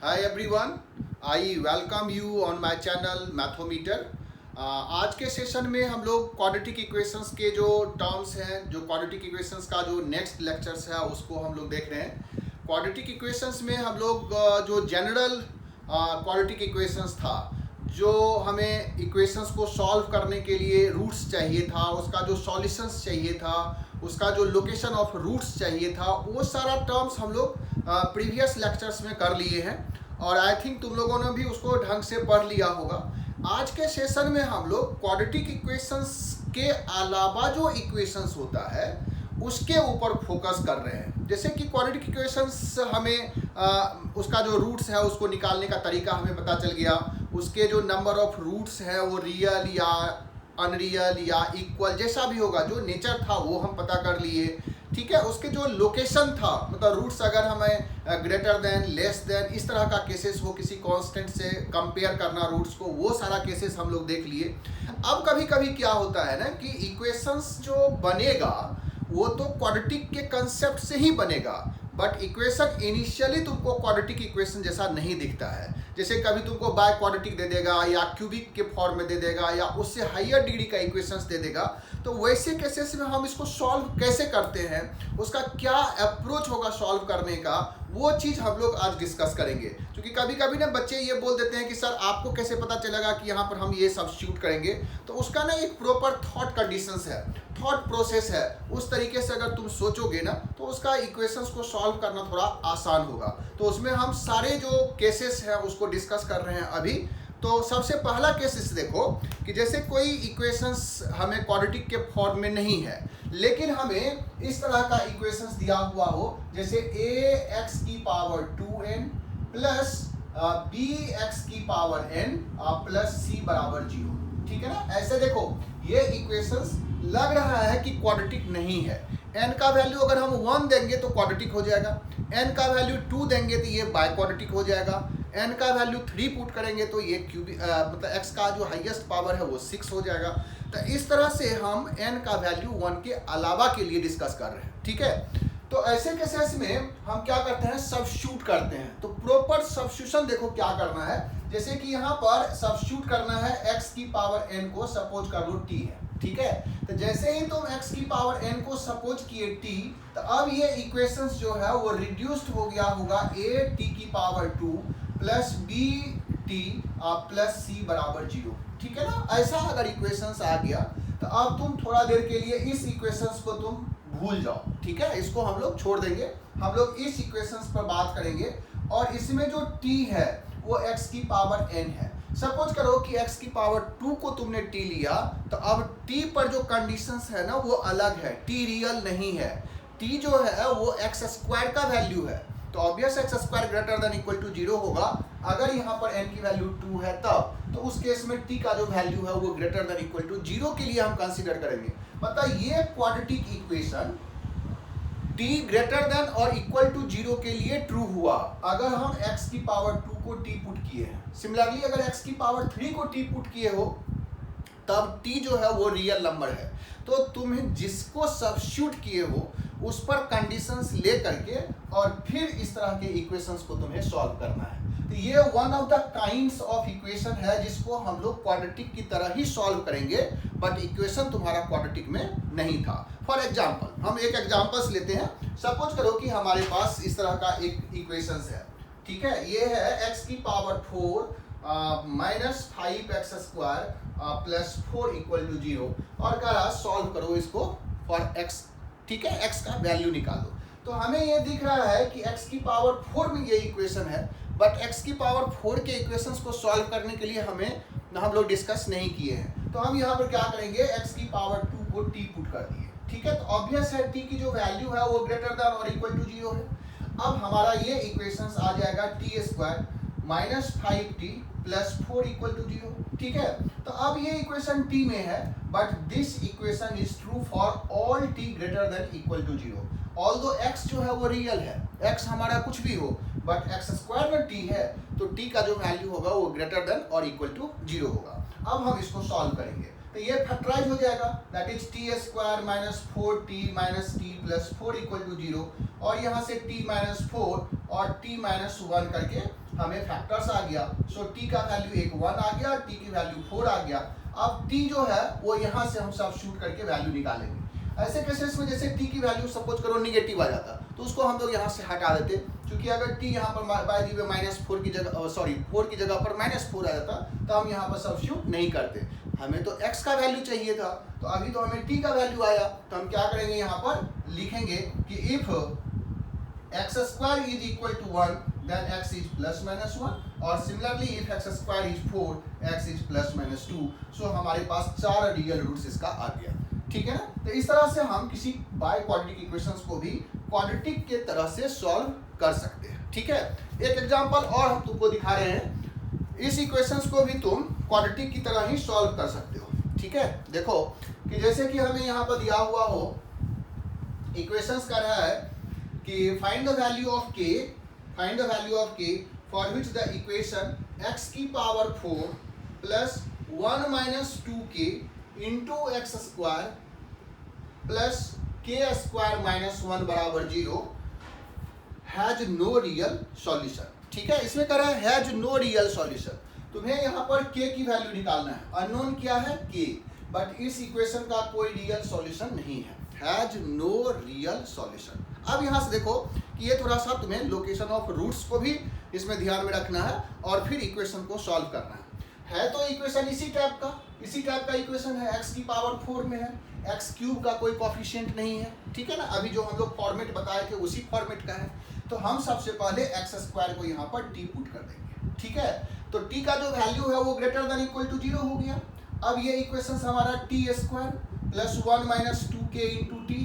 Hi everyone, I welcome you on my channel Mathometer। आज के session में हम लोग क्वाड्रेटिक इक्वेशंस के जो टर्म्स हैं, जो क्वाड्रेटिक इक्वेशंस का जो नेक्स्ट लेक्चर्स है उसको हम लोग देख रहे हैं। क्वाड्रेटिक इक्वेशंस में हम लोग जो जनरल क्वाड्रेटिक इक्वेशंस था, जो हमें इक्वेशंस को सॉल्व करने के लिए रूट्स चाहिए था, उसका जो सॉल्यूशंस चाहिए था, उसका जो लोकेशन ऑफ रूट्स चाहिए था, वो सारा टर्म्स हम लोग प्रीवियस लेक्चर्स में कर लिए हैं और आई थिंक तुम लोगों ने भी उसको ढंग से पढ़ लिया होगा। आज के सेशन में हम लोग क्वाड्रेटिक इक्वेशंस के अलावा जो इक्वेशंस होता है उसके ऊपर फोकस कर रहे हैं। जैसे कि क्वाड्रेटिक इक्वेशंस हमें उसका जो रूट्स है उसको निकालने का तरीका हमें पता चल गया, उसके जो नंबर ऑफ रूट्स है वो रियल या अनरियल या इक्वल जैसा भी होगा, जो नेचर था वो हम पता कर लिए। ठीक है, उसके जो लोकेशन था, मतलब रूट्स अगर हमें ग्रेटर देन, लेस देन, इस तरह का केसेस हो, किसी कांस्टेंट से कंपेयर करना रूट्स को, वो सारा केसेस हम लोग देख लिए। अब कभी कभी क्या होता है ना कि इक्वेशंस जो बनेगा वो तो क्वाड्रेटिक के कंसेप्ट से ही बनेगा, बट इक्वेशन इनिशियली तुमको क्वाड्रेटिक इक्वेशन जैसा नहीं दिखता है। जैसे कभी तुमको बाय क्वाड्रेटिक दे देगा या क्यूबिक के फॉर्म में दे देगा या उससे हायर डिग्री का इक्वेशंस दे देगा, तो वैसे केसेस में हम इसको सॉल्व कैसे करते हैं, उसका क्या अप्रोच होगा सॉल्व करने का, वो चीज़ हम लोग आज डिस्कस करेंगे। क्योंकि कभी कभी ना बच्चे ये बोल देते हैं कि सर आपको कैसे पता चलेगा कि यहाँ पर हम ये सब्स्टिट्यूट करेंगे, तो उसका ना एक प्रॉपर थॉट कंडीशंस है, थॉट प्रोसेस है। उस तरीके से अगर तुम सोचोगे ना तो उसका इक्वेशंस को सॉल्व करना थोड़ा आसान होगा। तो उसमें हम सारे जो केसेस हैं उसको डिस्कस कर रहे हैं अभी। तो सबसे पहला केस इस देखो कि जैसे कोई इक्वेशंस हमें क्वाड्रेटिक के फॉर्म में नहीं है, लेकिन हमें इस तरह का इक्वेशंस दिया हुआ हो, जैसे ax की पावर 2n प्लस bx की पावर n प्लस c बराबर 0। ठीक है ना, ऐसे देखो ये इक्वेशंस लग रहा है कि क्वाड्रेटिक नहीं है। n का वैल्यू अगर हम 1 देंगे तो क्वाड्रेटिक हो जाएगा, n का वैल्यू 2 देंगे तो ये बाय क्वाड्रेटिक हो जाएगा, n का वैल्यू 3 पुट करेंगे तो ये मतलब x का जो हाईएस्ट पावर है वो 6 हो जाएगा। तो इस तरह से हम n का वैल्यू 1 के अलावा के लिए डिस्कस कर रहे हैं। ठीक है, तो ऐसे केसेस में हम क्या करते हैं, सब्स्टिट्यूट करते हैं। तो प्रॉपर सब्स्टिट्यूशन देखो क्या करना है। जैसे कि यहाँ पर सब्स्टिट्यूट करना है x की पावर n को, सपोज कर लो t है। ठीक है, तो जैसे ही तुम x की पावर n को सपोज किए t, तो अब ये इक्वेशंस जो है वो रिड्यूस्ड हो गया होगा a t की power 2 plus b t plus c बराबर 0। ठीक है ना, ऐसा अगर इक्वेशंस आ गया तो अब तुम थोड़ा देर के लिए इस इक्वेशंस को तुम भूल जाओ। ठीक है, इसको हम लोग छोड़ देंगे, हम लोग इस इक्वेशंस पर बात करेंगे। और इसमें जो t है वो x की पावर n है। सपोज करो कि x की पावर 2 को तुमने t लिया, तो अब t पर जो कंडीशंस है ना वो अलग है, t रियल नहीं है। t जो है वो x स्क्वायर का वैल्यू है, तो obvious x square greater than equal to 0 होगा। अगर यहाँ पर n की वैल्यू 2 है तब, तो उस केस में t का जो वैल्यू है वो ग्रेटर देन इक्वल टू 0 के लिए हम कंसीडर करेंगे। मतलब ये quadratic equation t greater than और इक्वल टू 0 के लिए ट्रू हुआ अगर हम x की पावर 2 को t पुट किए हैं। सिमिलरली अगर x की पावर 3 को t पुट किए हो तब t जो है वो रियल नंबर है। तो तुम्हें जिसको सब्स्टिट्यूट किए हो उस पर कंडीशंस ले करके और फिर इस तरह के इक्वेशंस को तुम्हें सॉल्व करना है। तो ये one of the kinds of equation है जिसको हम लोग क्वाड्रेटिक की तरह ही सॉल्व करेंगे, बट इक्वेशन तुम्हारा क्वाड्रेटिक में नहीं था। फॉर एग्जांपल हम एक एग्जांपल्स लेते हैं। सपोज करो कि हमारे पास इस तरह का एक इक्वेशंस है। ठीक है, ये है x की power 4 minus 5x square plus 4 equal to 0 और कह रहा सॉल्व करो इसको फॉर x। ठीक है, x का वैल्यू निकालो। तो हमें ये दिख रहा है कि x की पावर 4 में ये इक्वेशन है, बट x की पावर 4 के इक्वेशंस को सॉल्व करने के लिए हम लोग डिस्कस नहीं किए हैं। तो हम यहाँ पर क्या करेंगे, x की पावर 2 को t पुट कर दिए। ठीक है, तो ऑब्वियस है t की जो वैल्यू है वो ग्रेटर देन और इक्वल टू 0 है। अब हमारा ये इक्वेशंस आ जाएगा t square minus 5t plus 4 equal to 0। ठीक है, तो अब ये इक्वेशन t में है, but this equation is true for all t greater than equal to 0। Although x जो है वो रियल है, x हमारा कुछ भी हो, बट x स्क्वायर में t है तो t का जो वैल्यू होगा वो ग्रेटर देन और इक्वल टू 0 होगा। अब हम इसको सॉल्व करेंगे तो ये फैक्टराइज हो जाएगा, that is t square minus 4t plus 4 equal to 0 और यहाँ से t माइनस 4 और t माइनस 1 करके हमें फैक्टर्स आ गया, सो टी का वैल्यू एक 1 आ गया, टी की वैल्यू 4 आ गया। अब टी जो है वो यहाँ से हम सब्स्टिट्यूट करके वैल्यू निकालेंगे। ऐसे केसेस में जैसे टी की वैल्यू सपोज करो निगेटिव आ जाता तो उसको हम लोग यहाँ से हटा देते, क्योंकि अगर टी यहाँ पर बाय दी वे -4 की जगह 4 की जगह पर -4 आ जाता तो हम यहाँ पर सब्स्टिट्यूट नहीं करते। हमें तो x का वैल्यू चाहिए था, तो अभी तो हमें t का वैल्यू आया, तो हम क्या करेंगे यहाँ पर लिखेंगे कि if x² is equal to 1 then x is ±1 और similarly if x² is 4 x is ±2। So हमारे पास 4 रियल रूट्स इसका आ गया, ठीक है ना। तो इस तरह से हम किसी बाय क्वाड्रेटिक इक्वेशंस को भी क्वाड्रेटिक के तरह से सॉल्व कर सकते हैं, ठीक है। एक एग्जांपल और हम तुमको दिखा रहे हैं, इस इक्वेशंस को भी तुम क्वाड्रेटिक की तरह ही सॉल्व कर सकते हो, ठीक है। देखो कि जैसे कि हमें यहाँ पर दिया हुआ हो, इक्वेशंस कर रहा है कि find the value of k for which the equation x की power 4 plus 1 minus 2k into x square plus के स्क्वायर माइनस 1 बराबर 0 हैज नो रियल सॉल्यूशन, ठीक है। इसमें कह रहा है हैज नो रियल सॉल्यूशन। तुम्हें यहाँ पर k की वैल्यू निकालना है, अननोन क्या है k, बट इस इक्वेशन का कोई रियल सॉल्यूशन नहीं है, हैज नो रियल सॉल्यूशन। अब यहाँ से देखो कि ये थोड़ा सा तुम्हें लोकेशन ऑफ रूट्स को भी इसमें ध्यान में रखना है और फिर इक्वेशन को सॉल्व करना है तो इक्वेशन इसी टाइप का इक्वेशन है, x की पावर 4 में है, एक्स क्यूब का कोई कॉफिशिएंट नहीं है, ठीक है ना। अभी जो हम लोग फॉर्मेट बताए थे उसी फॉर्मेट का है, तो हम सबसे पहले x² को यहाँ पर t पुट कर देंगे, ठीक है। तो t का जो वैल्यू है वो ग्रेटर देन इक्वल टू 0 हो गया। अब ये इक्वेशन हमारा t² plus 1 minus 2k into T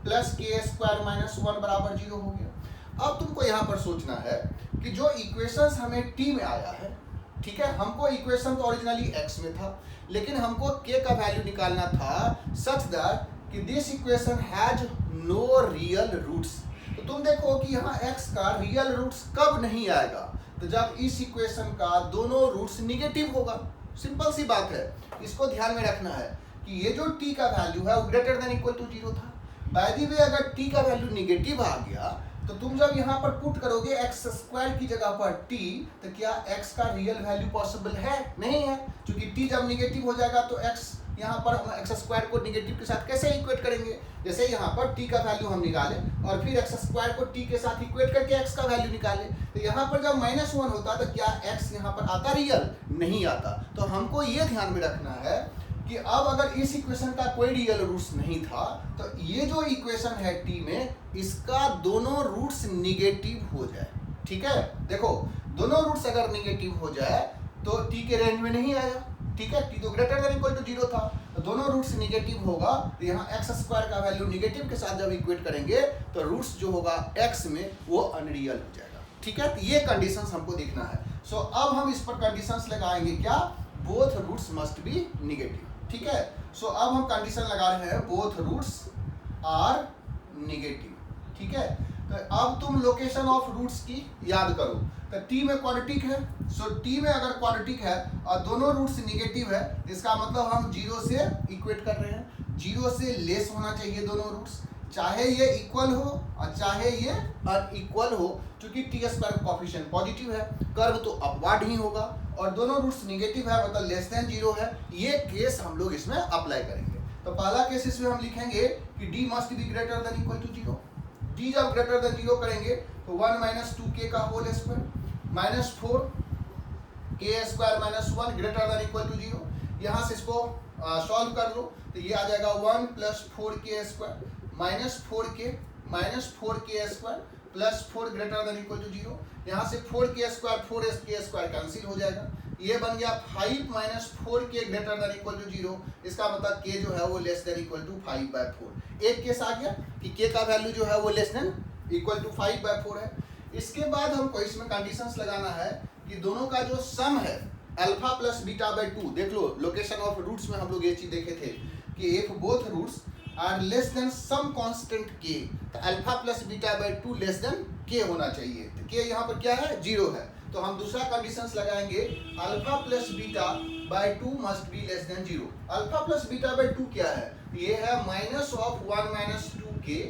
plus k² minus 1 बराबर 0 हो गया। अब तुमको यहाँ पर सोचना है कि जो इक्वेशंस हमें t में आया है, ठीक है, हमको इक्वेशन तो ओरिजिनली x में था, लेकिन हमको k का वैल्यू निकालना था सच दैट कि this equation has no real roots. तो तुम देखो कि यहाँ x का रियल रूट्स कब नहीं आएगा, तो जब इस इक्वेशन का दोनों रूट्स निगेटिव होगा। सिंपल सी बात है, इसको ध्यान में रखना है कि ये जो t का वैल्यू है वो ग्रेटर देन इक्वल टू 0 था। बाय द वे अगर t का वैल्यू निगेटिव आ गया तो तुम जब यहाँ पर पुट करोगे x² की जगह पर t, तो क्या x का रियल वैल्यू पॉसिबल है? नहीं है, क्योंकि t जब निगेटिव हो जाएगा तो x यहाँ पर हम x² को निगेटिव के साथ कैसे इक्वेट करेंगे। जैसे यहाँ पर t का वैल्यू हम निकाले और फिर x² को t के साथ इक्वेट करके x का वैल्यू निकाले, तो यहाँ पर जब -1 होता तो क्या x यहाँ पर आता रियल? नहीं आता। तो हमको ये ध्यान में रखना है कि अब अगर इस इक्वेशन का कोई रियल रूट्स नहीं था तो ये जो इक्वेशन है t में, इसका दोनों रूट्स निगेटिव हो जाए, ठीक है। देखो दोनों रूट्स अगर निगेटिव हो जाए तो t के रेंज में नहीं आया, ठीक है, t तो ग्रेटर देन इक्वल टू 0 था, तो दोनों रूट्स निगेटिव होगा, तो यहाँ x² का वैल्यू निगेटिव के साथ जब इक्वेट करेंगे तो रूट्स जो होगा x में वो अनरियल हो जाएगा, ठीक है। तो ये कंडीशंस हमको देखना है। सो अब हम इस पर कंडीशंस लगाएंगे क्या, both roots must be negative, ठीक है। सो अब हम कंडीशन लगा रहे हैं बोथ रूट्स आर निगेटिव, ठीक है। तो अब तुम लोकेशन ऑफ रूट्स की याद करो, तो t में क्वाड्रेटिक है, सो t में अगर क्वाड्रेटिक है और दोनों रूट्स निगेटिव है, इसका मतलब हम 0 से इक्वेट कर रहे हैं, 0 से लेस होना चाहिए दोनों रूट्स, चाहे ये इक्वल हो और चाहे ये अनइक्वल हो, क्योंकि t² कॉफिशिएंट पॉजिटिव है, कर्व तो अपवर्ड ही होगा, और दोनों रूट्स निगेटिव है मतलब लेस देन 0 है। ये केस हम लोग इसमें अप्लाई करेंगे। तो पहला केस इसमें हम लिखेंगे कि d must be greater than equal to 0। d जब ग्रेटर देन 0 करेंगे तो 1 माइनस 2k का whole square minus 4 k² minus 1 greater than equal to 0। यहाँ से इसको सॉल्व कर लो तो ये आ जाएगा 1 plus 4k² minus 4k minus 4k² plus 4 greater than equal to 0। यहाँ से 4k² 4k² कैंसिल हो जाएगा, ये बन गया 5 minus 4k greater than equal to 0। इसका मतलब k जो है वो लेस देन इक्वल टू 5/4। एक केस आ गया कि k का वैल्यू जो है वो लेस देन इक्वल टू 5/4 है। इसके बाद हमको इसमें कंडीशंस लगाना है कि दोनों का जो सम है अल्फा प्लस बीटा/2, देख लो लोकेशन ऑफ रूट्स में हम लोग ये चीज देखे थे कि if both roots are less than some constant k, तो alpha plus beta less than k होना चाहिए। तो k यहाँ पर क्या है, 0 है, तो हम दूसरा कंडीशंस लगाएंगे alpha plus beta must be less than 0। Alpha plus beta क्या है, ये है minus of 1 minus 2k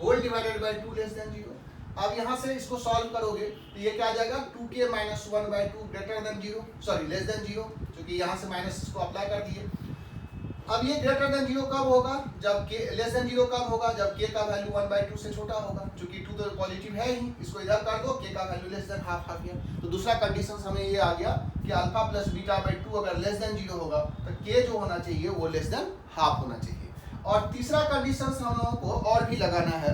whole divided by 2 less than 0। अब यहाँ से इसको सॉल्व करोगे तो ये क्या आ जाएगा 2k minus 1/2 greater than 0, sorry less than 0, क्योंकि यहाँ से माइनस इसको अप्लाई कर दिए। अब ये ग्रेटर देन 0 कब होगा, जब k लेस देन 0 कब होगा, जब k का वैल्यू 1/2 से छोटा होगा, क्योंकि 2 तो पॉजिटिव है ही, इसको इधर कर दो, k का वैल्यू लेस देन हाफ आ गया। तो दूसरा कंडीशन हमें ये आ गया कि अल्फा प्लस बीटा बाई 2 अगर लेस देन 0 होगा तो k जो होना चाहिए वो लेस देन हाफ होना चाहिए। और तीसरा कंडीशन हम लोगों को और भी लगाना है,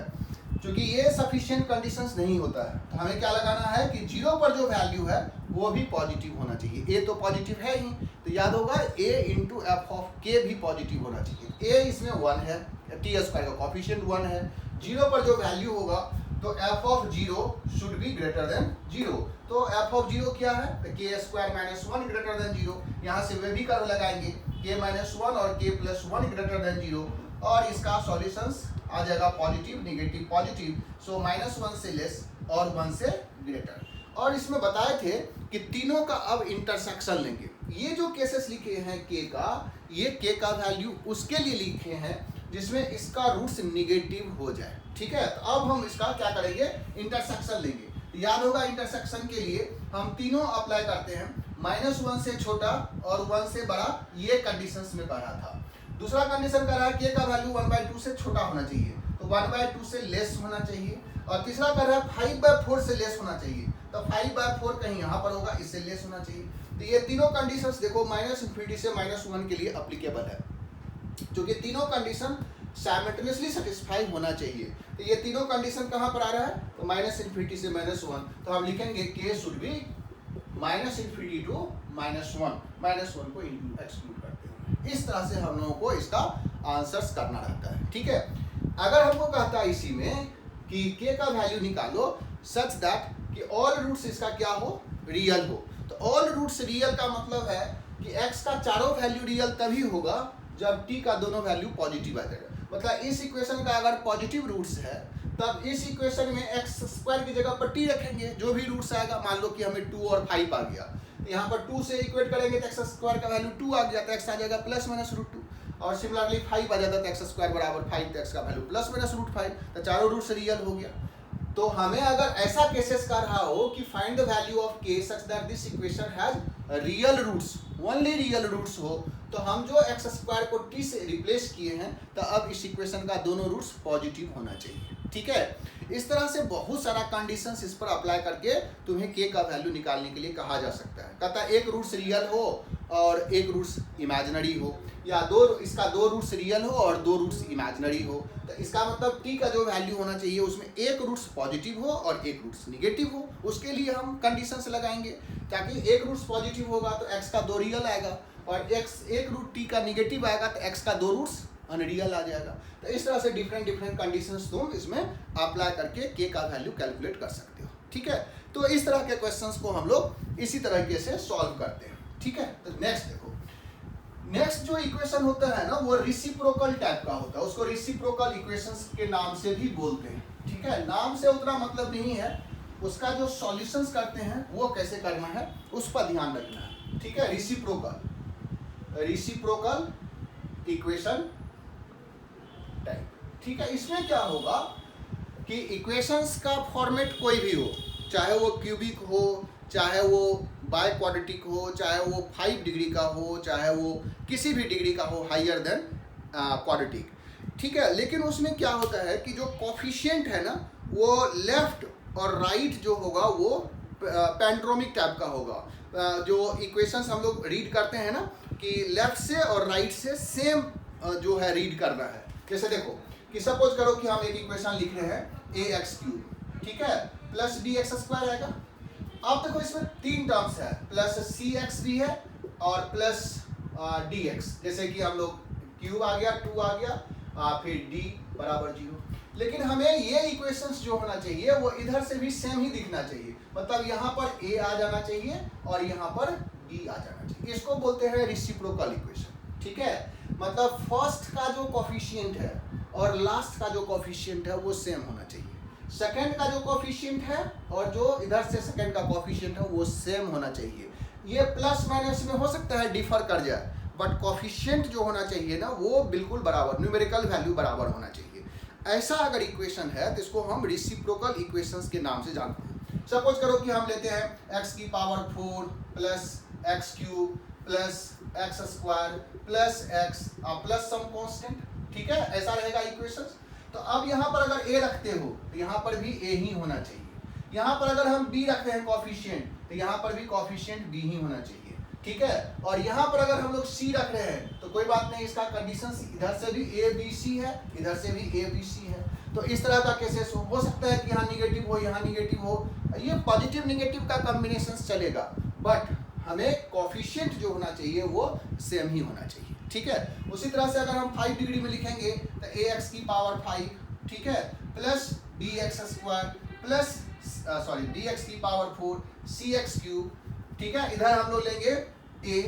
क्योंकि ये सफिशिएंट कंडीशंस नहीं होता है, तो हमें क्या लगाना है कि 0 पर जो वैल्यू है वो भी पॉजिटिव होना चाहिए। a तो पॉजिटिव है ही, तो याद होगा a into F of k भी पॉजिटिव होना चाहिए। a इसमें 1 है, टी स्क्वायर का कोफिशिएंट 1 है, 0 पर जो वैल्यू होगा तो f of 0 should be greater than 0। तो f ऑफ 0 क्या है, तो k square minus 1 greater than 0, यहाँ से वे भी कर्व लगाएंगे k माइनस 1 और k प्लस 1 ग्रेटर देन 0, और इसका सॉल्यूशंस आ जाएगा पॉजिटिव नेगेटिव पॉजिटिव, सो -1 से लेस और 1 से ग्रेटर। और इसमें बताए थे कि तीनों का अब इंटरसेक्शन लेंगे। ये जो केसेस लिखे हैं k का, ये k का वैल्यू उसके लिए लिखे हैं जिसमें इसका रूट्स नेगेटिव हो जाए, ठीक है। तो अब हम इसका क्या करेंगे, इंटरसेक्शन लेंगे। तो याद होगा इंटरसेक्शन के लिए हम तीनों अप्लाई करते हैं, -1 से छोटा और 1 से बड़ा, ये कंडीशंस में पढ़ा था। दूसरा कंडीशन कर रहा है k का वैल्यू 1/2 से छोटा होना चाहिए, तो 1/2 से लेस होना चाहिए। और तीसरा कर रहा है 5/4 से लेस होना चाहिए, तो 5/4 कहीं यहाँ पर होगा, इससे लेस होना चाहिए। तो ये तीनों कंडीशंस देखो -∞ से -1 के लिए अप्लीकेबल है, क्योंकि तीनों कंडीशन साइमल्टेनियसली सेटिस्फाई होना चाहिए। तो ये तीनों कंडीशन कहाँ पर आ रहा है, तो -∞ से -1, तो हम लिखेंगे k शुड बी -∞ टू -1 को एक्सक्लूड करते हैं। इस तरह से हम लोगों को इसका आंसर्स करना रहता है, ठीक है। अगर हमको कहता है इसी में कि k का वैल्यू निकालो सच दैट कि ऑल रूट्स इसका क्या हो, रियल हो, तो ऑल रूट्स रियल का मतलब है कि x का चारों वैल्यू रियल तभी होगा जब t का दोनों वैल्यू पॉजिटिव आ जाएगा। मतलब इस इक्वेशन का अगर पॉजिटिव रूट्स है तब इस इक्वेशन में x स्क्वायर की जगह पर t रखेंगे, जो भी रूट्स आएगा, मान लो कि हमें 2 और 5 आ गया, तो यहाँ पर 2 से इक्वेट करेंगे तो x स्क्वायर का वैल्यू 2 आ गया, तो x आ जाएगा ±√2, और सिमिलरली 5 आ जाता है तो x स्क्वायर बराबर 5, तो x का वैल्यू ±√5, तो चारों रूट्स रियल हो गया। तो हमें अगर ऐसा केसेस कर रहा हो कि find the value of k such that this equation has real roots, only real roots हो, तो हम जो x स्क्वायर को t से रिप्लेस किए हैं, तो अब इस इक्वेशन का दोनों रूट्स पॉजिटिव होना चाहिए, ठीक है। इस तरह से बहुत सारा कंडीशंस इस पर अप्लाई करके तुम्हें k का वैल्यू निकालने के लिए कहा जा सकता है। कहता है एक रूट्स रियल हो और एक रूट्स इमेजिनरी हो, या इसका दो रूट्स रियल हो और 2 रूट्स इमेजिनरी हो, तो इसका मतलब t का जो वैल्यू होना चाहिए उसमें एक रूट्स पॉजिटिव हो और एक रूट्स निगेटिव हो। उसके लिए हम कंडीशंस लगाएंगे, ताकि एक रूट्स पॉजिटिव होगा तो x का 2 रियल आएगा, और एक रूट t का निगेटिव आएगा तो x का 2 रूट्स अनरियल आ जाएगा। तो इस तरह से डिफरेंट कंडीशंस तुम इसमें अप्लाई करके k का वैल्यू कैलकुलेट कर सकते हो, ठीक है। तो इस तरह के क्वेश्चंस को हम लोग इसी तरीके से सॉल्व करते हैं, ठीक है। तो नेक्स्ट देखो, नेक्स्ट जो इक्वेशन होता है ना वो रेसिप्रोकल टाइप का होता है, उसको रेसिप्रोकल इक्वेशंस के नाम से भी बोलते हैं, ठीक है। नाम से उतना मतलब नहीं है, उसका जो सॉल्यूशंस करते हैं वो कैसे करना है उस पर ध्यान रखना है, ठीक है। रेसिप्रोकल इक्वेशन टाइप, ठीक है। इसमें क्या होगा कि इक्वेशंस का फॉर्मेट कोई भी हो, चाहे वो क्यूबिक हो, चाहे वो बाय क्वाड्रेटिक हो, चाहे वो 5 डिग्री का हो, चाहे वो किसी भी डिग्री का हो हायर देन क्वाड्रेटिक, ठीक है। लेकिन उसमें क्या होता है कि जो कोफिशिएंट है ना वो लेफ्ट और राइट जो होगा वो पैंड्रोमिक टाइप का होगा। जो इक्वेशंस हम लोग रीड करते हैं ना कि लेफ्ट से और राइट से सेम जो है रीड करना है। जैसे देखो कि सपोज करो कि हम एक इक्वेशन लिख रहे हैं ax3, ठीक है, प्लस bx² आएगा। अब देखो इसमें 3 टर्म्स है, प्लस cx भी है और प्लस dx, जैसे कि हम लोग क्यूब आ गया, 2 आ गया, फिर d बराबर 0। लेकिन हमें ये इक्वेशंस जो होना चाहिए वो इधर से भी सेम ही दिखना चाहिए, मतलब यहाँ पर a आ जाना चाहिए और यहाँ पर d आ जाना चाहिए। इसको बोलते हैं रेसिप्रोकल इक्वेशन, ठीक है। मतलब फर्स्ट का जो कोफिशिएंट है और लास्ट का जो कोफिशिएंट है वो सेम होना चाहिए, सेकंड का जो कोफिशिएंट है और जो इधर से सेकंड का कोफिशिएंट है वो सेम होना चाहिए। ये प्लस माइनस में हो सकता है डिफर कर जाए, बट कोफिशिएंट जो होना चाहिए ना वो बिल्कुल बराबर, न्यूमेरिकल वैल्यू बराबर होना चाहिए। ऐसा अगर इक्वेशन है तो इसको हम रेसिप्रोकल इक्वेशंस के नाम से जानते हैं। सपोज करो कि हम लेते हैं x की power 4 plus x cube plus x square plus x plus some constant, ठीक है, ऐसा रहेगा इक्वेशन। तो अब यहाँ पर अगर a रखते हो तो यहाँ पर भी a ही होना चाहिए। यहाँ पर अगर हम b रखते हैं कॉफिशिएंट तो यहाँ पर भी कॉफिशिएंट b ही होना चाहिए, ठीक है। और यहाँ पर अगर हम लोग c रख रहे हैं तो कोई बात नहीं, इसका कंडीशन इधर से भी a b c है, इधर से भी a b c है। तो इस तरह का केसेस हो सकता है कि यहाँ निगेटिव हो, यहाँ निगेटिव हो, ये पॉजिटिव निगेटिव का कॉम्बिनेशन चलेगा, बट हमें कॉफिशिएंट जो होना चाहिए वो सेम ही होना चाहिए, ठीक है। उसी तरह से अगर हम 5 डिग्री में लिखेंगे तो ax की पावर 5, ठीक है, plus bx square plus dx की पावर 4 cx क्यूब, ठीक है। इधर हम लोग लेंगे a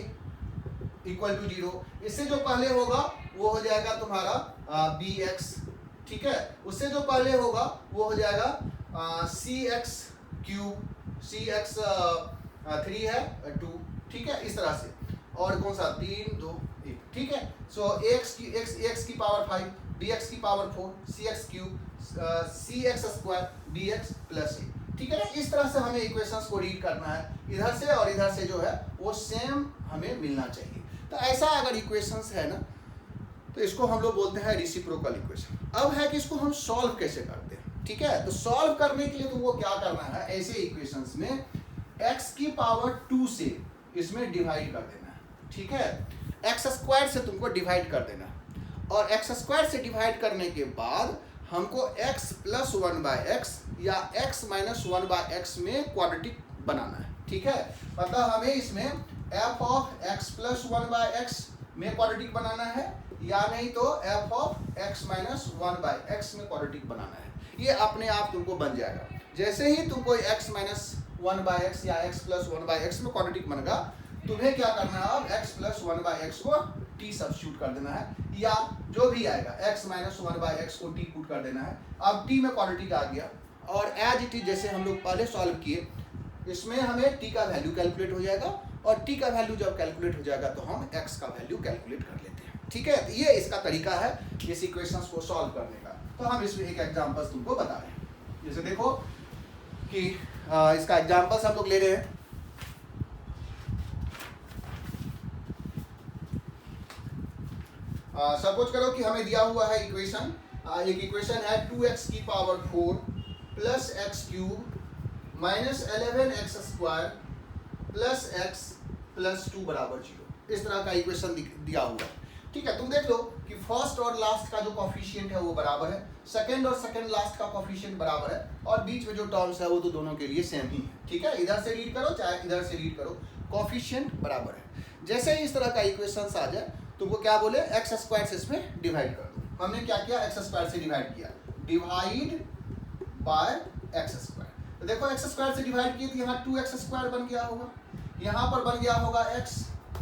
इक्वल टू 0, इससे जो पहले होगा वो हो जाएगा तुम्हारा bx, ठीक है। उससे जो पहले होगा वो हो जाएगा cx क्यूब, cx 3 है 2, ठीक है, इस तरह से। और कौन सा 3 2 1, ठीक है। सो x की पावर 5 bx की power 4 cx cube cx square bx plus a, ठीक है ना। इस तरह से हमें इक्वेशंस को रीड करना है, इधर से और इधर से जो है वो सेम हमें मिलना चाहिए। तो ऐसा अगर इक्वेशंस है ना तो इसको हम लोग बोलते हैं रेसिप्रोकल इक्वेशन। अब है कि इसको हम सॉल्व कैसे करते हैं, ठीक है। तो सॉल्व करने के लिए तुमको क्या करना है, ऐसे इक्वेशंस में x की पावर 2 से इसमें डिवाइड कर देना है, ठीक है। एक्स स्क्वायर से तुमको डिवाइड कर देना है, और एक्स स्क्वायर से डिवाइड करने के बाद हमको x प्लस 1/x या x माइनस 1/x में क्वाड्रेटिक बनाना है, ठीक है। मतलब हमें इसमें f of x plus 1/x में क्वाड्रेटिक बनाना है, या नहीं तो f of x minus 1/x में क्वाड्रेटिक बनाना है। ये अपने आप तुमको बन जाएगा। जैसे ही तुमको x माइनस 1/x या x प्लस 1/x में क्वाड्रेटिक बनेगा, तुम्हें क्या करना है, अब x प्लस 1/x को t सब्स्टिट्यूट कर देना है, या जो भी आएगा x माइनस 1/x को t पुट कर देना है। अब t में क्वाड्रेटिक आ गया, और एज इट इज जैसे हम लोग पहले सॉल्व किए, इसमें हमें t का वैल्यू कैलकुलेट हो जाएगा, और t का वैल्यू जब कैलकुलेट हो जाएगा तो हम x का वैल्यू कैलकुलेट कर लेते हैं, ठीक है। तो ये इसका तरीका है इस इक्वेशंस को सॉल्व करने का। तो हम इसमें एक एग्जांपल तुमको बता रहे हैं। जैसे देखो कि इसका एग्जांपल्स हम लोग ले रहे हैं। सपोज करो कि हमें दिया हुआ है इक्वेशन, एक इक्वेशन है 2x की power 4 plus x cube minus 11x square plus x plus 2 बराबर 0। इस तरह का इक्वेशन दिया हुआ है, ठीक है। तुम देख लो कि फर्स्ट और लास्ट का जो कॉफिशिएंट है वो बराबर है, सेकंड और सेकंड लास्ट का कॉफिशिएंट बराबर है, और बीच में जो टर्म्स है वो तो दोनों के लिए सेम ही है, ठीक है। इधर से रीड करो चाहे इधर से रीड करो, कॉफिशिएंट बराबर है। जैसे ही इस तरह का इक्वेशन आ जाए, तुमको क्या बोले, एक्स स्क्वायर से इसमें डिवाइड कर दो। हमने क्या किया, एक्स स्क्वायर से डिवाइड किया, डिवाइड बाय एक्स स्क्वायर। तो देखो एक्स स्क्वायर से डिवाइड किए तो यहाँ 2x स्क्वायर बन गया होगा, यहाँ पर बन गया होगा x,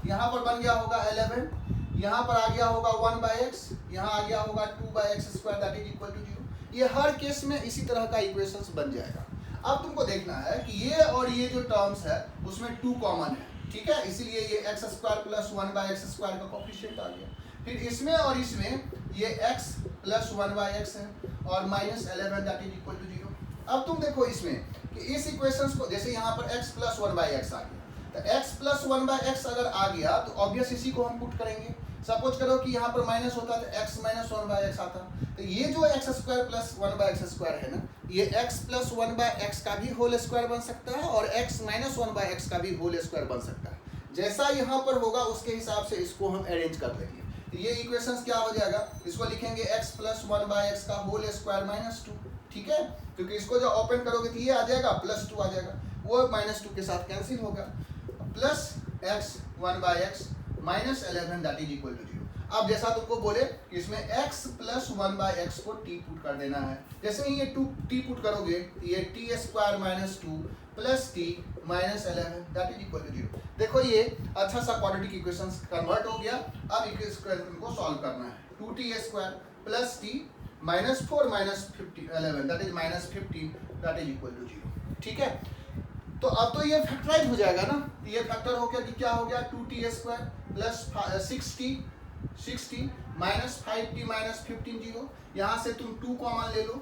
यहाँ पर बन गया होगा 11, यहाँ पर आ गया होगा 1/x, यहाँ आ गया होगा 2/x square that is equal to 0। ये हर केस में इसी तरह का इक्वेशंस बन जाएगा। अब तुमको देखना है कि ये और ये जो टर्म्स है उसमें 2 कॉमन है, ठीक है, इसीलिए ये X square plus 1/x square का कॉफिशिएंट आ गया। फिर इसमें और इसमें ये x प्लस 1/x है और minus 11 that is equal to 0। अब तुम देखो इसमें कि इस इक्वेशंस को, जैसे यहाँ पर x प्लस 1/x आ गया, तो x प्लस 1/x अगर आ गया तो ऑब्वियस इसी को हम पुट करेंगे। सपोज करो कि यहाँ पर माइनस होता तो x माइनस 1/x आता, तो ये जो x square plus 1/x square है ना, ये x प्लस 1/x का भी होल स्क्वायर बन सकता है और x माइनस 1/x का भी होल स्क्वायर बन सकता है। जैसा यहाँ पर होगा उसके हिसाब से इसको हम अरेंज कर लेंगे। तो ये इक्वेशंस क्या हो जाएगा, इसको लिखेंगे x प्लस 1/x का होल स्क्वायर माइनस 2, ठीक है, क्योंकि इसको जब ओपन करोगे तो ये आ जाएगा प्लस 2 आ जाएगा, वो माइनस 2 के साथ कैंसिल होगा, plus x 1/x minus 11 that is equal to 0। अब जैसा तुमको बोले कि इसमें x प्लस 1/x को t पुट कर देना है, जैसे ही ये 2t पुट करोगे ये t square minus 2 plus t minus 11 that is equal to 0। देखो ये अच्छा सा क्वाड्रेटिक इक्वेशंस कन्वर्ट हो गया। अब इक्वेशन को सॉल्व करना है, 2t square plus t minus 4 minus 11 that is minus 15 that is equal to 0, ठीक है। तो अब तो ये फैक्टराइज हो जाएगा ना, ये फैक्टर हो गया कि क्या हो गया, 2t square plus 6t 60 minus 5t minus 15 0। यहाँ से तुम 2 कॉमन ले लो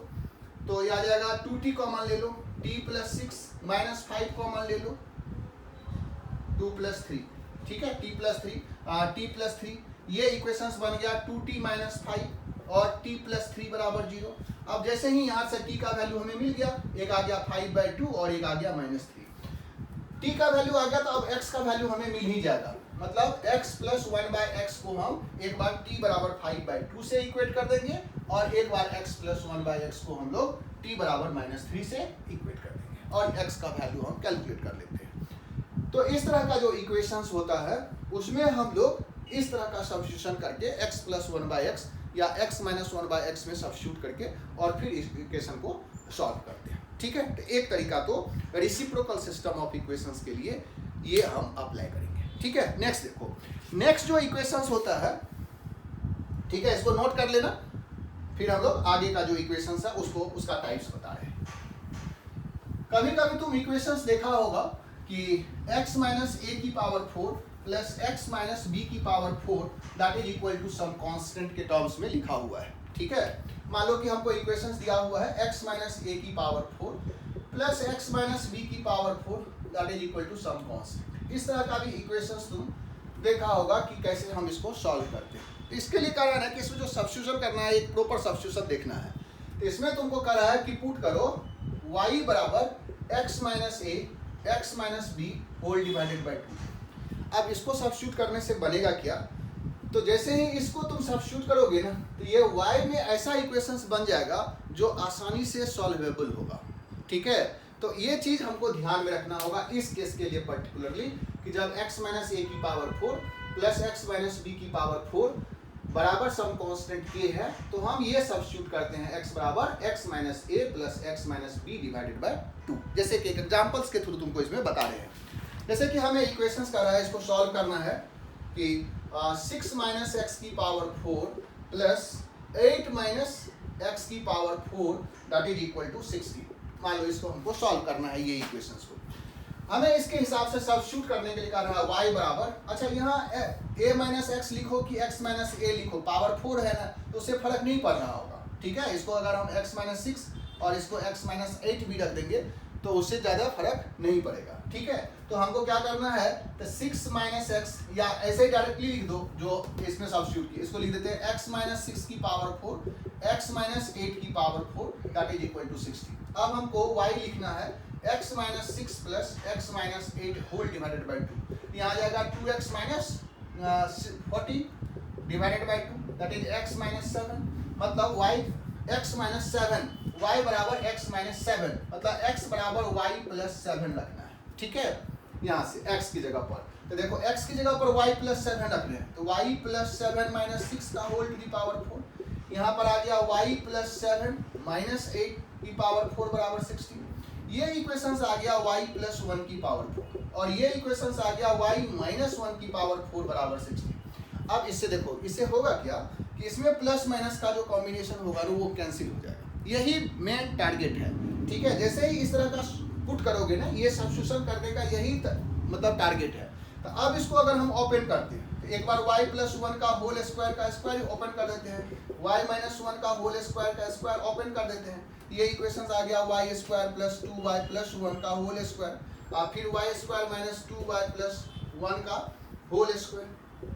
तो ये आ जाएगा 2t कॉमन ले लो, t प्लस 6 माइनस 5 कॉमन ले लो, 2 प्लस 3, ठीक है, t प्लस 3 ये इक्वेशंस बन गया 2t माइनस 5 और t प्लस 3 बराबर 0। अब जैसे ही यहाँ से t का वैल्यू हमें मिल गया, एक आ गया 5/2 और एक आ गया माइनस 3। t का वैल्यू आ गया तो अब x का वैल्यू हमें मिल ही जाएगा, मतलब x प्लस 1/x को हम एक बार t बराबर 5/2 से इक्वेट कर देंगे और एक बार x प्लस 1/x को हम लोग t बराबर माइनस 3 से इक्वेट कर देंगे और x का वैल्यू हम कैलकुलेट कर लेते हैं। तो इस तरह का जो इक्वेशंस होता है उसमें हम लोग इस तरह का सब्स्टिट्यूशन करके x प्लस 1/x या x माइनस 1/x में सब्स्टिट्यूट करके और फिर इस इक्वेशन को सॉल्व करते हैं, ठीक है। तो एक तरीका तो रेसिप्रोकल सिस्टम ऑफ इक्वेशंस के लिए ये हम अप्लाई करेंगे, ठीक है। नेक्स्ट देखो, नेक्स्ट जो इक्वेशंस होता है, ठीक है, इसको नोट कर लेना, फिर हम लोग आगे का जो इक्वेशंस है उसको उसका टाइप्स बता रहे हैं। कभी कभी तुम इक्वेशंस देखा होगा कि x माइनस a की power 4 plus x minus b की power 4 that is equal to some constant के टर्म्स में लिखा हुआ है, ठीक है। मान लो कि हमको इक्वेशंस दिया हुआ है x माइनस a की power 4 plus x minus b की power 4 that is equal to some constant. इस तरह का भी इक्वेशंस तुम देखा होगा कि कैसे हम इसको सॉल्व करते हैं। तो इसके लिए कह रहा है कि इसमें जो सब्स्टिट्यूशन करना है, एक प्रॉपर सब्स्टिट्यूशन देखना है। तो इसमें तुमको कह रहा है कि पुट करो y बराबर x minus a x minus b whole divided by 2। अब इसको सब्स्टिट्यूट करने से बनेगा क्या, तो जैसे ही इसको तुम सब्स्टिट्यूट करोगे ना तो ये y में ऐसा इक्वेशंस बन जाएगा जो आसानी से सॉल्वेबल होगा, ठीक है। तो ये चीज हमको ध्यान में रखना होगा इस केस के लिए पर्टिकुलरली कि जब x माइनस a की power 4 plus x minus b की पावर 4 बराबर सम कांस्टेंट k है, तो हम ये सब्स्टिट्यूट करते हैं x बराबर x minus a plus x minus b divided by 2। जैसे कि एग्जांपल्स के थ्रू तुमको इसमें बता रहे हैं। जैसे कि हमें इक्वेशंस कर रहा है, इसको सॉल्व करना है कि 6 माइनस एक्स की पावर 4 प्लस 8 माइनस एक्स की power 4 that is equal to 60। मान लो इसको हमको सॉल्व करना है, ये इक्वेशंस को हमें इसके हिसाब से सब्स्टिट्यूट करने के लिए कह रहा है y बराबर, अच्छा यहाँ a माइनस एक्स लिखो कि x माइनस a लिखो, पावर 4 है ना तो उससे फर्क नहीं पड़ रहा होगा, ठीक है। इसको अगर हम x माइनस 6 और इसको x माइनस 8 भी रख देंगे तो उससे ज़्यादा फर्क नहीं पड़ेगा, ठीक है। तो हमको क्या करना है, तो 6 माइनस एक्स या ऐसे ही डायरेक्टली लिख दो जो इसमें सब्स्टिट्यूट की, इसको लिख देते हैं x माइनस 6 की पावर 4 x माइनस 8 की power 4 that is equal to 60। अब हमको y लिखना है x minus 6 plus x minus 8 whole divided by 2। यहाँ आ जाएगा 2x minus 40 divided by 2 that is x minus 7, मतलब y x माइनस 7, y बराबर x माइनस 7, मतलब x बराबर y प्लस 7 रखना है, ठीक है। यहाँ से x की जगह पर, तो देखो x की जगह पर y प्लस 7 रख रहे हैं, तो y प्लस 7 माइनस 6 का होल टू दी पावर 4। यहाँ पर आ गया y प्लस 7 माइनस 8 की पावर 4 बराबर 60। ये इक्वेशंस आ गया y प्लस 1 की पावर 4 और ये इक्वेशंस आ गया y माइनस 1 की पावर 4 बराबर 60। अब इससे देखो, इससे होगा क्या कि इसमें प्लस माइनस का जो कॉम्बिनेशन होगा वो कैंसिल हो जाएगा, यही मेन टारगेट है, ठीक है। जैसे ही इस तरह का पुट करोगे ना, ये सब्स्टिट्यूशन करने का यही मतलब टारगेट है। तो अब इसको अगर हम ओपन करते हैं तो एक बार y प्लस 1 का होल स्क्वायर का स्क्वायर ओपन कर देते हैं, y माइनस 1 का होल स्क्वायर का स्क्वायर ओपन कर देते हैं, ये इक्वेशंस आ गया y square plus 2y plus 1 का होल स्क्वायर और फिर y square minus 2y plus 1 का होल स्क्वायर,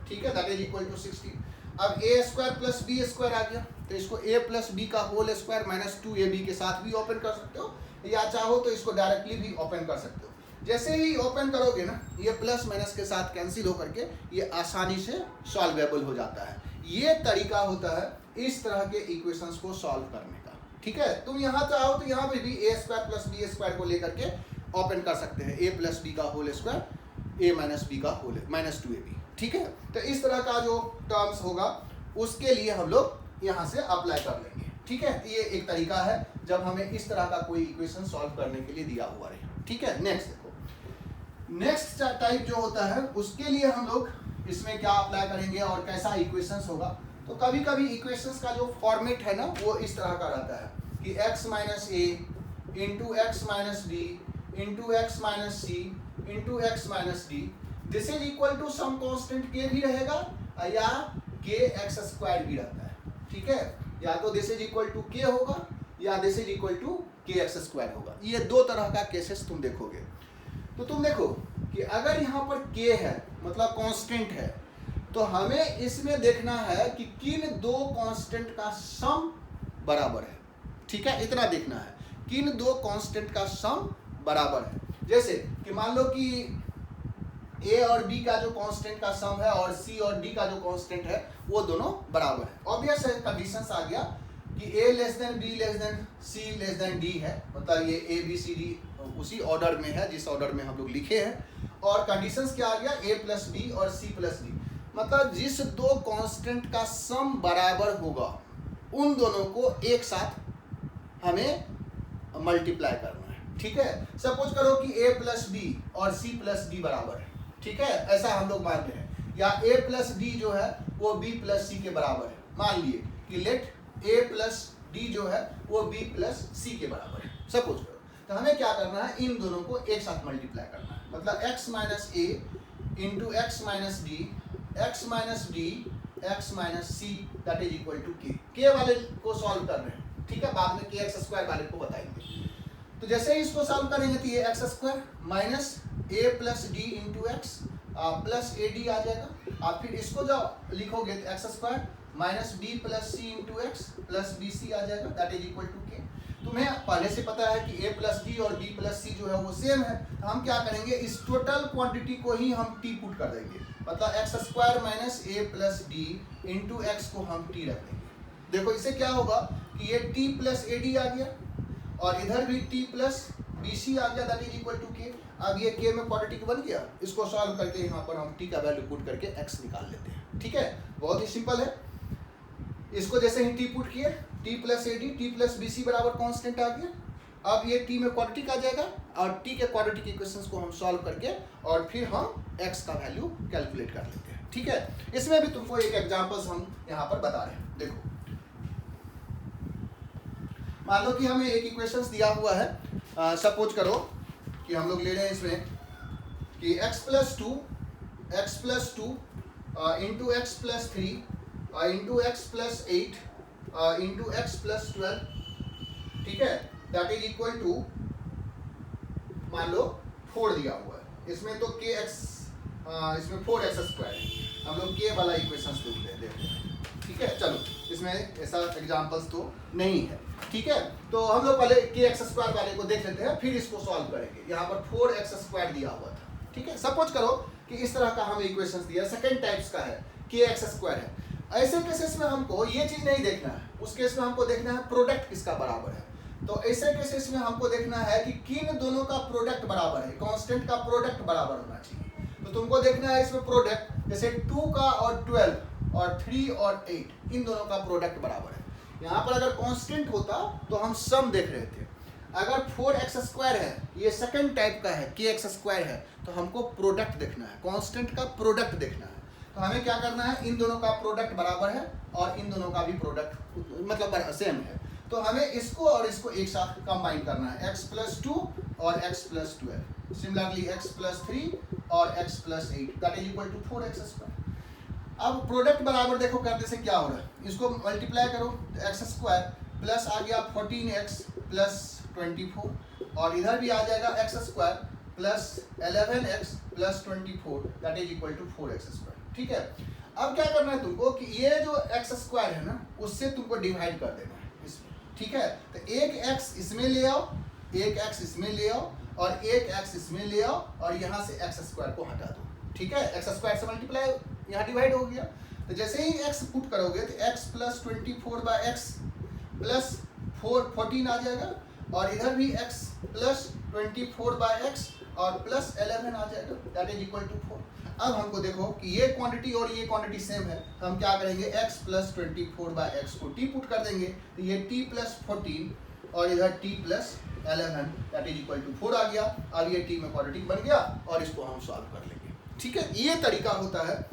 ठीक है, दैट इज इक्वल टू 60। अब a square plus b square आ गया, तो इसको a प्लस b का होल स्क्वायर माइनस 2ab के साथ भी ओपन कर सकते हो या चाहो तो इसको डायरेक्टली भी ओपन कर सकते हो। जैसे ही ओपन करोगे ना, ये प्लस माइनस के साथ कैंसिल होकर के ये आसानी से सॉल्वेबल हो जाता है। ये तरीका होता है इस तरह के इक्वेशंस को सॉल्व करने का, ठीक है। तुम यहाँ चाहो तो यहाँ पे भी a square plus b square को लेकर के ओपन कर सकते हैं, a प्लस b का whole square a minus b का होल माइनस 2ab, ठीक है। तो इस तरह का जो टर्म्स होगा उसके लिए हम लोग यहाँ से अप्लाई कर लेंगे, ठीक है। ये एक तरीका है जब हमें इस तरह का कोई इक्वेशन सॉल्व करने के लिए दिया हुआ रहे, ठीक है। नेक्स्ट देखो, नेक्स्ट टाइप जो होता है उसके लिए हम लोग इसमें क्या अप्लाई करेंगे और कैसा इक्वेशंस होगा। तो कभी कभी इक्वेशंस का जो फॉर्मेट है ना वो इस तरह का रहता है कि x minus a into x minus b into x minus c into x minus d this is equal to some constant k भी रहेगा या के एक्स स्क्वायर भी रहता है, ठीक है। या तो दिस इज इक्वल टू के होगा या दिस इज इक्वल टू के एक्स स्क्वायर होगा। ये दो तरह का केसेस तुम देखोगे। तो तुम देखो कि अगर यहाँ पर के है मतलब कांस्टेंट है, तो हमें इसमें देखना है कि किन दो कांस्टेंट का सम बराबर है, ठीक है। इतना देखना है किन दो कांस्टेंट का सम बराबर है। जैसे कि मान लो कि ए और बी का जो कांस्टेंट का सम है और सी और डी का जो कांस्टेंट है वो दोनों बराबर है। ऑब्वियस है, कंडीशंस आ गया कि A less than B less than C less than D है, मतलब ये ए बी सी डी उसी ऑर्डर में है जिस ऑर्डर में हम लोग लिखे हैं। और कंडीशंस क्या आ गया, ए प्लस बी और सी प्लस डी, मतलब जिस दो कांस्टेंट का सम बराबर होगा उन दोनों को एक साथ हमें मल्टीप्लाई करना है, ठीक है। सपोज करो कि ए प्लस बी और सी प्लस डी बराबर है, ठीक है, ऐसा हम लोग मान रहे हैं। या ए प्लस डी जो है वो बी प्लस सी के बराबर है। मान लिए कि लेट ए प्लस डी जो है वो बी प्लस सी के बराबर है, सपोज करो। तो हमें क्या करना है, इन दोनों को एक साथ मल्टीप्लाई करना है, मतलब x minus a into x minus d x minus d x minus c that is equal to k वाले को सॉल्व कर रहे हैं, ठीक है। बाद में के एक्स स्क्वायर वाले को बताएंगे। तो जैसे ही इसको सॉल्व करेंगे तो ये X square minus A plus D into X plus A D आ जाएगा। आप फिर इसको जब लिखोगे तो X square minus B plus C into X plus B C आ जाएगा दैट इज इक्वल टू के। तुम्हें पहले से पता है कि ए प्लस डी और बी प्लस सी जो है वो सेम है, तो हम क्या करेंगे, इस टोटल क्वांटिटी को ही हम टी पुट कर देंगे, मतलब x square minus A plus D into x को हम टी रख देंगे। देखो इससे क्या होगा कि ये टी प्लस ए डी आ गया और इधर भी टी प्लस बी सी आ गया दैट इज इक्वल टू के। अब ये के में क्वाड्रेटिक बन गया, इसको सॉल्व करके यहाँ पर हम टी का वैल्यू पुट करके एक्स निकाल लेते हैं, ठीक है। बहुत ही सिंपल है। इसको जैसे ही टी पुट किए टी प्लस ए d t plus B c बराबर कॉन्स्टेंट आ गया। अब ये टी में क्वाड्रेटिक आ जाएगा और टी के क्वाड्रेटिक इक्वेशंस को हम सॉल्व करके और फिर हम एक्स का वैल्यू कैलकुलेट कर लेते हैं, ठीक है। इसमें भी तुमको एक एग्जांपल्स हम यहाँ पर बता रहे हैं। देखो मान लो कि हमें एक इक्वेशंस दिया हुआ है, सपोज करो कि हम लोग ले रहे हैं इसमें कि x plus two into X plus three into X plus 8 into X plus 12, ठीक है, दैट इज इक्वल टू मान लो 4 दिया हुआ है। इसमें तो के एक्स इसमें 4x स्क्वायर है, हम लोग के वाला इक्वेशंस देखते हैं, ठीक है। चलो इसमें ऐसा एग्जांपल्स तो नहीं है, ठीक है। तो हम लोग पहले के एक्स स्क्वायर वाले को देख लेते हैं, फिर इसको सॉल्व करेंगे। यहाँ पर 4x स्क्वायर दिया हुआ था, ठीक है। सपोज करो कि इस तरह का हमें इक्वेशंस दिया, सेकंड टाइप्स का है, के एक्स स्क्वायर है। ऐसे केसेस में हमको ये चीज नहीं देखना है, उस केस में हमको देखना है प्रोडक्ट किसका बराबर है। तो ऐसे केसेस में हमको देखना है कि किन दोनों का प्रोडक्ट बराबर है, कांस्टेंट का प्रोडक्ट बराबर होना चाहिए। तो तुमको देखना है इसमें प्रोडक्ट, जैसे 2 का और 12 और 3 और 8 इन दोनों का प्रोडक्ट बराबर है। यहाँ पर अगर कांस्टेंट होता तो हम सम देख रहे थे। अगर 4x स्क्वायर है, ये सेकंड टाइप का है, के एक्स स्क्वायर है, तो हमको प्रोडक्ट देखना है, कांस्टेंट का प्रोडक्ट देखना है। तो हमें क्या करना है, इन दोनों का प्रोडक्ट बराबर है और इन दोनों का भी प्रोडक्ट मतलब सेम है। तो हमें इसको और इसको एक साथ कंबाइन करना है, x प्लस 2 और x plus 12, similarly x plus 3 और x plus 8 that is equal to 4x square. अब प्रोडक्ट बराबर देखो करने से क्या हो रहा है, इसको मल्टीप्लाई करो तो एक्स स्क्वायर प्लस आ गया 14x प्लस 24 और इधर भी आ जाएगा x square plus 11x plus 24 that is equal to 4x square, ठीक है। अब क्या करना है तुमको कि ये जो एक्स स्क्वायर है ना उससे तुमको डिवाइड कर देना है इसमें, ठीक है। तो एक x इसमें ले आओ, एक x इसमें ले आओ और एक x इसमें ले आओ और यहाँ से एक्स स्क्वायर को हटा दो, ठीक है। एक्स स्क्वायर से मल्टीप्लाई यहाँ डिवाइड हो गया। तो जैसे ही x पुट करोगे तो x plus 24 by x plus 14 आ जाएगा और इधर भी x प्लस 24 बाय एक्स और प्लस 11 आ जाएगा दैट इज इक्वल टू 4। अब हमको देखो कि ये क्वांटिटी और ये क्वांटिटी सेम है, हम क्या करेंगे x प्लस 24 बाय एक्स को t पुट कर देंगे तो ये t प्लस 14 और इधर t plus 11 that is equal to 4 आ गया। अब ये t में क्वाड्रेटिक बन गया और इसको हम सॉल्व कर लेंगे, ठीक है। ये तरीका होता है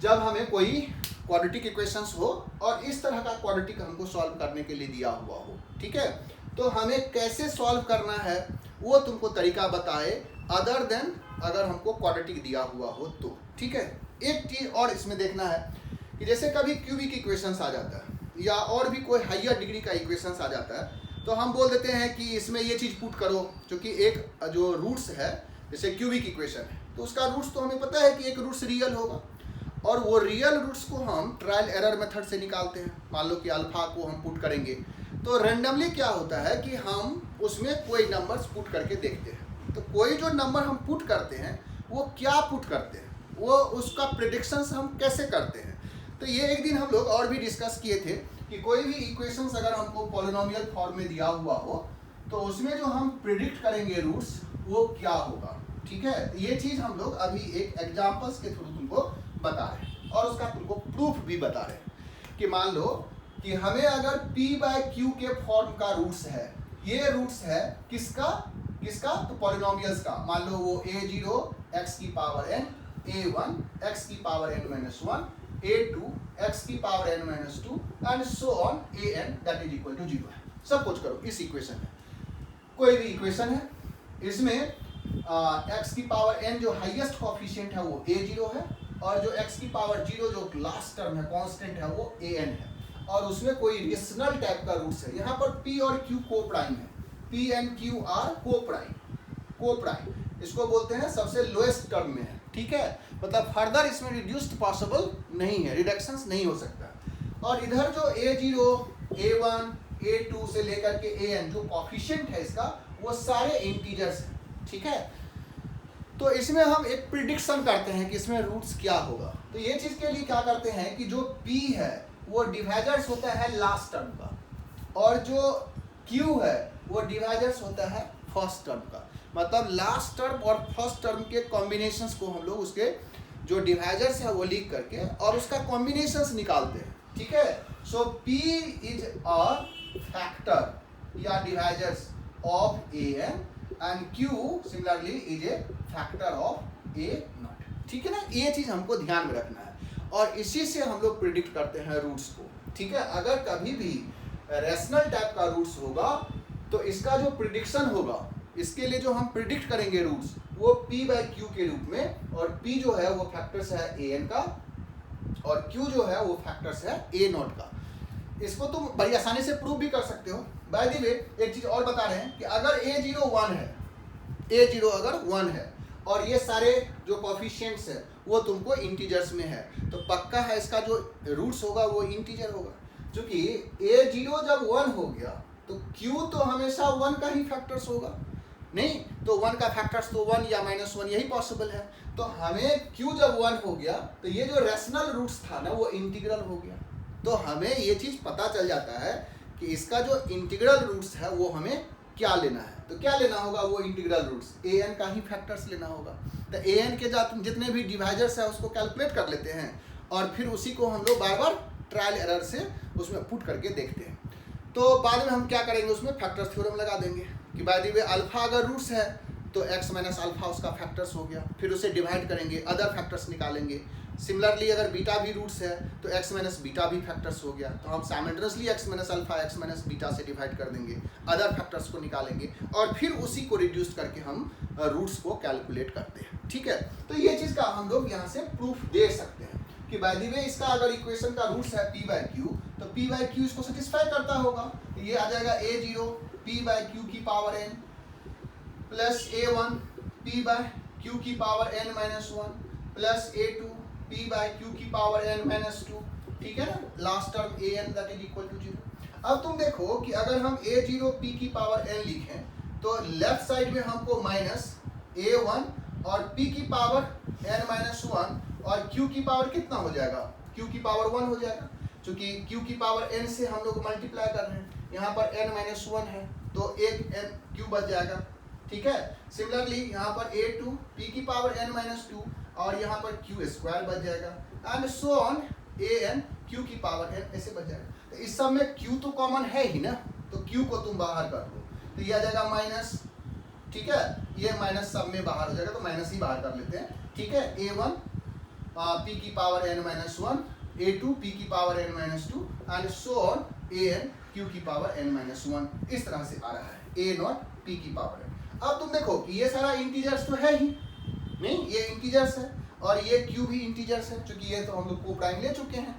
जब हमें कोई क्वाड्रेटिक इक्वेशंस हो और इस तरह का क्वाड्रेटिक हमको सॉल्व करने के लिए दिया हुआ हो, ठीक है। तो हमें कैसे सॉल्व करना है वो तुमको तरीका बताए अदर देन अगर हमको क्वाड्रेटिक दिया हुआ हो तो, ठीक है। एक चीज और इसमें देखना है कि जैसे कभी क्यूबिक इक्वेशंस आ जाता है या और भी कोई हायर डिग्री का इक्वेशंस आ जाता है, तो हम बोल देते हैं कि इसमें ये चीज़ पुट करो, क्योंकि एक जो रूट्स है जैसे क्यूबिक इक्वेशन है तो उसका रूट्स तो हमें पता है कि एक रूट्स रियल होगा, और वो रियल रूट्स को हम ट्रायल एरर मेथड से निकालते हैं। मान लो कि अल्फा को हम पुट करेंगे तो रेंडमली क्या होता है कि हम उसमें कोई नंबर्स पुट करके देखते हैं। तो कोई जो नंबर हम पुट करते हैं वो क्या पुट करते हैं, वो उसका प्रेडिक्शंस हम कैसे करते हैं। तो ये एक दिन हम लोग और भी डिस्कस किए थे कि कोई भी इक्वेशंस अगर हमको पॉलिनोमियल फॉर्म में दिया हुआ हो तो उसमें जो हम प्रिडिक्ट करेंगे रूट्स वो क्या होगा। ठीक है, तो ये चीज़ हम लोग अभी एक एग्जाम्पल्स के थ्रू तुमको बता रहे हैं और उसका तुमको प्रूफ भी बता रहे हैं कि मान लो कि हमें अगर p/q के फॉर्म का रूट्स है, ये रूट्स है किसका किसका, तो पॉलिनोमियल्स का। मान लो वो a0 x की पावर n, a1 x की पावर n-1, a2 x की power n-2 and so on an that is equal to 0 है। सब कुछ करो इस इक्वेशन में, कोई भी इक्वेशन है, इसमें x की पावर n जो हाईएस्ट कोफिशिएंट है वो a0 है, और जो x की पावर 0 जो लास्ट टर्म है कांस्टेंट है वो an है, और उसमें कोई रेशनल टाइप का रूट्स है। यहाँ पर p और q को प्राइम है, p एंड q आर को प्राइम, इसको बोलते हैं सबसे लोएस्ट टर्म में है। ठीक है, मतलब फर्दर इसमें रिड्यूस्ड पॉसिबल नहीं है, रिडक्शंस नहीं हो सकता। और इधर जो a0 a1 a2 से लेकर के an जो कोफिशिएंट है इसका वो सारे इंटीजर्स हैं। ठीक है, तो इसमें हम एक प्रिडिक्शन करते हैं कि इसमें रूट्स क्या होगा। तो ये चीज़ के लिए क्या करते हैं कि जो p है वो डिवाइजर्स होता है लास्ट टर्म का, और जो q है वो डिवाइजर्स होता है फर्स्ट टर्म का। मतलब लास्ट टर्म और फर्स्ट टर्म के कॉम्बिनेशंस को हम लोग उसके जो डिवाइजर्स है वो लिख करके और उसका कॉम्बिनेशंस निकालते हैं। ठीक है, सो p इज अ फैक्टर या divisors of an and q similarly is a factor of a0। ठीक है ना, ये चीज़ हमको ध्यान में रखना है और इसी से हम लोग प्रिडिक्ट करते हैं रूट्स को। ठीक है, अगर कभी भी रैशनल टाइप का रूट्स होगा तो इसका जो प्रिडिक्शन होगा, इसके लिए जो हम प्रिडिक्ट करेंगे रूट्स वो p/q के रूप में, और p जो है वो फैक्टर्स है an का और q जो है वो फैक्टर्स है a0 का। इसको तुम बड़ी आसानी से प्रूव भी कर सकते हो। बाय द वे एक चीज़ और बता रहे हैं कि अगर a0 1 है, a0 अगर 1 है और ये सारे जो कोफिशिएंट्स है वो तुमको इंटीजर्स में है, तो पक्का है इसका जो रूट्स होगा वो इंटीजर होगा। क्योंकि a0 जब 1 हो गया तो q तो हमेशा 1 का ही फैक्टर्स होगा, नहीं तो 1 का फैक्टर्स तो 1 या -1 यही पॉसिबल है। तो हमें q जब 1 हो गया तो ये जो रैशनल रूट्स था ना वो इंटीग्रल हो गया। तो हमें ये चीज़ पता चल जाता है कि इसका जो इंटीग्रल रूट्स है वो हमें क्या लेना है। तो क्या लेना होगा, वो इंटीग्रल रूट्स an का ही फैक्टर्स लेना होगा। तो an के जितने भी डिवाइजर्स है उसको कैलकुलेट कर लेते हैं और फिर उसी को हम लोग बार बार ट्रायल एरर से उसमें पुट करके देखते हैं। तो बाद में हम क्या करेंगे, उसमें फैक्टर्स थ्योरम लगा देंगे कि बाय द वे अल्फा अगर रूट्स है तो x माइनस अल्फा उसका फैक्टर्स हो गया, फिर उसे डिवाइड करेंगे, अदर फैक्टर्स निकालेंगे। सिमिलरली अगर बीटा भी रूट्स है तो x माइनस बीटा भी फैक्टर्स हो गया, तो हम simultaneously x minus alpha x minus beta से डिवाइड कर देंगे, अदर फैक्टर्स को निकालेंगे और फिर उसी को रिड्यूस करके हम रूट्स को कैलकुलेट करते हैं। ठीक है, तो ये चीज़ का हम लोग यहाँ से प्रूफ दे सकते हैं कि बाय द वे इसका अगर इक्वेशन का रूट्स है p/q तो p/q इसको सेटिस्फाई करता होगा। तो ये आ जाएगा a0 p/q की power n plus a1 p/q की power n-1 plus a2 p/q की पावर n-2। ठीक है ना, last term an that is equal to 0। अब तुम देखो कि अगर हम a0 p की पावर n लिखें तो लेफ्ट साइड में हमको माइनस a1 और p की पावर n-1 और q की पावर कितना हो जाएगा, q की पावर 1 हो जाएगा, क्योंकि q की पावर n से हम लोग मल्टीप्लाई कर रहे हैं। यहाँ पर n-1 है तो एक n q बच जाएगा। ठीक है, सिमिलरली यहाँ पर a2 p की पावर n-2 और यहाँ पर q स्क्वायर बच जाएगा and so on an q की पावर n ऐसे बच जाएगा। तो इस सब में q तो कॉमन है ही ना, तो q को तुम बाहर कर दो तो ये आ जाएगा माइनस। ठीक है, ये माइनस सब में बाहर हो जाएगा तो माइनस ही बाहर कर लेते हैं। ठीक है, a1 p की पावर n-1 a2 p की power n-2 and so on an q की पावर n-1 इस तरह से आ रहा है a0 p की पावर n। अब तुम देखो कि ये सारा इंटीजर्स तो है ही नहीं, ये इंटीजर्स है और ये q भी इंटीजर्स है, क्योंकि ये तो हम लोग को प्राइम ले चुके हैं।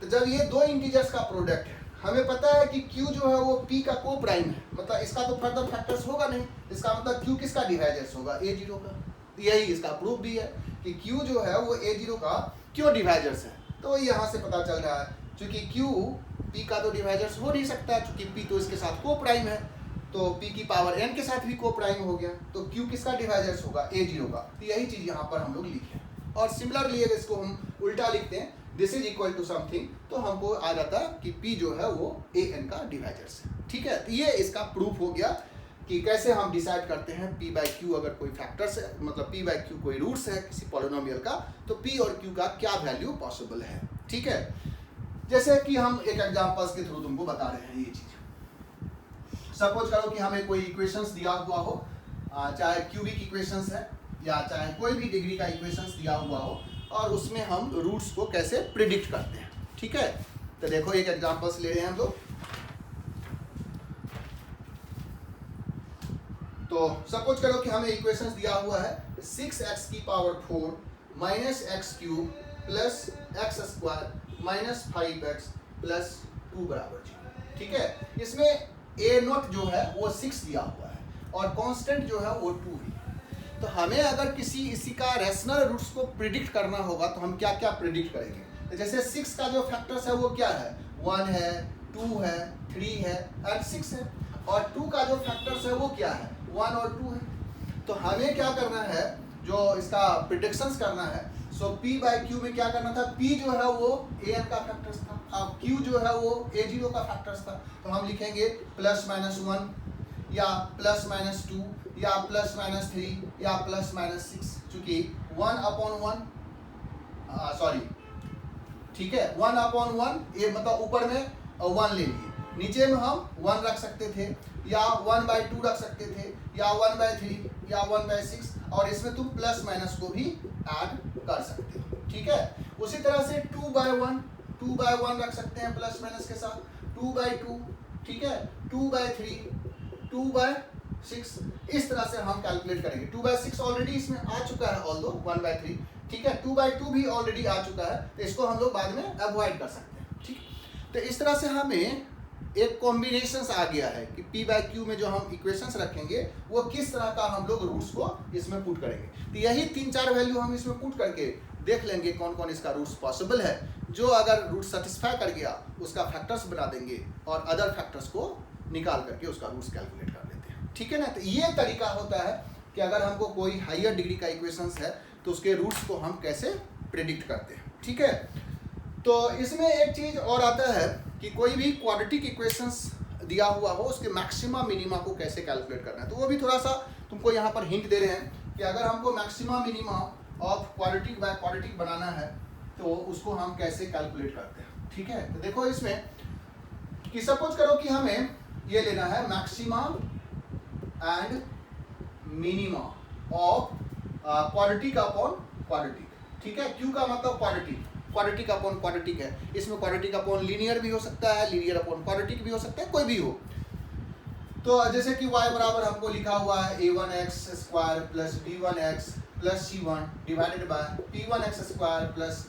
तो जब ये दो इंटीजर्स का प्रोडक्ट है, हमें पता है कि q जो है वो p का को प्राइम है, मतलब इसका तो फर्दर फैक्टर्स होगा नहीं, इसका मतलब q किसका डिवाइजर्स होगा, a0 का। तो यही इसका प्रूफ भी है कि q जो है वो a0 का क्यों डिवाइजर्स है। तो यहाँ से पता चल रहा है क्योंकि q p का तो डिवाइजर्स हो नहीं सकता, क्योंकि p तो इसके साथ को प्राइम है, तो p की पावर n के साथ भी को प्राइम हो गया, तो q किसका डिवाइजर्स होगा, a0 का। तो यही चीज़ यहाँ पर हम लोग लिखे हैं। और सिमिलरली अगर इसको हम उल्टा लिखते हैं, this is equal to something, तो हमको आ जाता है कि p जो है वो an का डिवाइजर्स है। ठीक है, तो ये इसका प्रूफ हो गया कि कैसे हम डिसाइड करते हैं p बाई q अगर कोई फैक्टर्स है, मतलब p बाई q कोई रूट्स है किसी पॉलिनोमियल का, तो p और q का क्या वैल्यू पॉसिबल है। ठीक है, जैसे कि हम एक एग्जांपल्स के थ्रू तुमको बता रहे हैं ये चीज। सपोज करो कि हमें कोई इक्वेशंस दिया हुआ हो, चाहे क्यूबिक इक्वेशंस है या चाहे कोई भी डिग्री का इक्वेशंस दिया हुआ हो, और उसमें हम रूट्स को कैसे प्रिडिक्ट करते हैं। ठीक है, तो देखो एक एग्जांपल्स ले रहे हैं हम लोग। तो सपोज करो कि हमें इक्वेशंस दिया हुआ है 6x की power 4 minus x cube plus x square minus 5x plus 2 बराबर 0। ठीक है, इसमें a नॉट जो है वो 6 दिया हुआ है और कांस्टेंट जो है वो 2 है। तो हमें अगर किसी इसी का रैशनल रूट्स को प्रिडिक्ट करना होगा तो हम क्या क्या प्रिडिक्ट करेंगे। तो जैसे 6 का जो फैक्टर्स है वो क्या है, 1 है, 2 है, 3 है एंड 6 है, और 2 का जो फैक्टर्स है वो क्या है, 1 और 2 है। तो हमें क्या करना है, जो इसका प्रिडिक्शंस करना है, सो p बाई q में क्या करना था, p जो है वो an का फैक्टर्स था, अब q जो है वो a0 का फैक्टर्स था। तो हम लिखेंगे प्लस माइनस 1 या प्लस माइनस 2 या प्लस माइनस 3 या प्लस माइनस 6, चूंकि 1/1 सॉरी, ठीक है, 1/1 ये मतलब ऊपर में 1 ले लिए, नीचे में हम 1 रख सकते थे या 1/2 रख सकते थे या 1/3 या 1/6, और इसमें तुम प्लस माइनस को भी ऐड कर सकते हो। ठीक है, उसी तरह से 2/1 रख सकते हैं प्लस माइनस के साथ, 2/2, ठीक है, 2/3, 2/6, इस तरह से हम कैलकुलेट करेंगे। 2/6 ऑलरेडी इसमें आ चुका है, ऑल्दो 1/3, ठीक है, 2/2 भी ऑलरेडी आ चुका है, तो इसको हम लोग बाद में अवॉइड कर सकते हैं। ठीक, तो इस तरह से हमें एक कॉम्बिनेशंस आ गया है कि p बाई क्यू में जो हम इक्वेशंस रखेंगे वो किस तरह का हम लोग रूट्स को इसमें पुट करेंगे। तो यही 3-4 वैल्यू हम इसमें पुट करके देख लेंगे कौन कौन इसका रूट्स पॉसिबल है। जो अगर रूट सेटिस्फाई कर गया उसका फैक्टर्स बना देंगे और अदर फैक्टर्स को निकाल करके उसका रूट्स कैलकुलेट कर देते हैं। ठीक है ना, तो ये तरीका होता है कि अगर हमको कोई हायर डिग्री का इक्वेशंस है तो उसके रूट्स को हम कैसे प्रेडिक्ट करते हैं। ठीक है, तो इसमें एक चीज़ और आता है कि कोई भी क्वाड्रेटिक इक्वेशंस दिया हुआ हो उसके मैक्सिमा मिनिमा को कैसे कैलकुलेट करना है। तो वो भी थोड़ा सा तुमको यहाँ पर हिंट दे रहे हैं कि अगर हमको maxima minima of quadratic by quadratic बनाना है तो उसको हम कैसे कैलकुलेट करते हैं। ठीक है, तो देखो इसमें कि सपोज करो कि हमें ये लेना है maxima and minima of quadratic upon quadratic. ठीक है, क्यू का मतलब क्वाड्रेटिक अपॉन क्वाड्रेटिक है, इसमें क्वाड्रेटिक अपॉन लीनियर भी हो सकता है, लीनियर अपॉन क्वाड्रेटिक भी हो सकता है, कोई भी हो। तो जैसे कि y बराबर हमको लिखा हुआ है a1x square plus b1x plus c1 divided by p1x square plus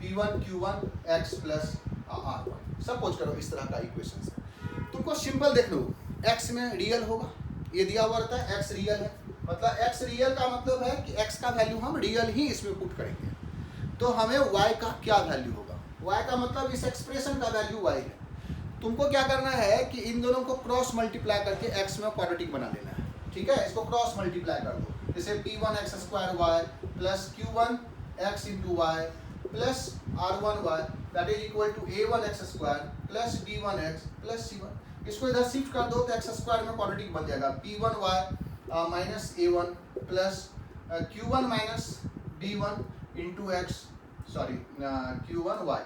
p1q1x plus r1। Suppose करो इस तरह का इक्वेशन है, तुमको सिंपल देख लो, x में रियल होगा, ये दिया हुआ रहता है x रियल है, मतलब x रियल का मतलब है कि x का वैल्यू हम रियल ही इसमें पुट करेंगे। तो हमें y का क्या वैल्यू होगा, y का मतलब इस एक्सप्रेशन का वैल्यू y है। तुमको क्या करना है कि इन दोनों को क्रॉस मल्टीप्लाई करके x में क्वाड्रेटिक बना लेना है। ठीक है, इसको क्रॉस मल्टीप्लाई कर दो, जैसे p1x square y plus q1x into y plus r1y that is equal to a1x square plus b1x plus c1। इसको इधर शिफ्ट कर दो तो एक्स स्क्वायर में क्वाड्रेटिक बन जाएगा, p1y minus a1 plus q1 minus b1 into x sorry q1y,